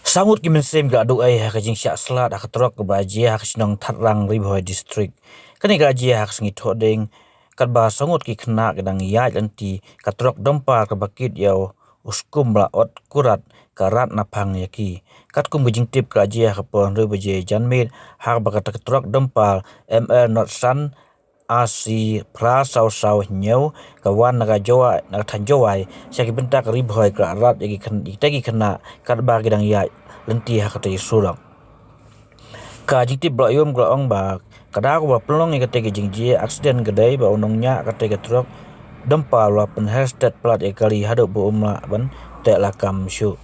Sangut ki mensem ga adu ai ha kajing syak slat ha katrok ke baji ha kasinong thatrang ribhoi district. Kani ga ji ha kasingi thodeng kat ba sangut ki khna gadang yai lanti katrok dompa ke bakit yau uskum la ot kurat karat na phang yaki. Kat kum gajing tip ka ji ha kapon ribaje janmit ha ba katrok dompa ML not san asi pra sau nyau kawan naga jawa naga tanjawai syaki bentak ribhoi ka rat yagi kan itagi kena kat ba gidang ya lenti ha kata surang ka jingti blo yom glo ong ba kada ko ba pelong ni kata jingji accident gedai ba unongnya kata truk dempa la pen hashtag plat e kali hado bo umla ban te lakam syu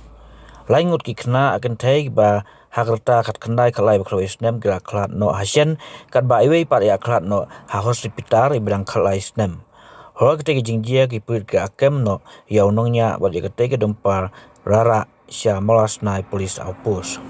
laingut ki kena akan thai ba hakrta kat kendai kalai ba isnem gra klat no hasyen kat ba iwe pat ya klat no ha hospital iblang kalai isnem ho kete jingjia ki put ka kem no yaunongnya ba kete ke dempar rara sya malas nai polis outpost.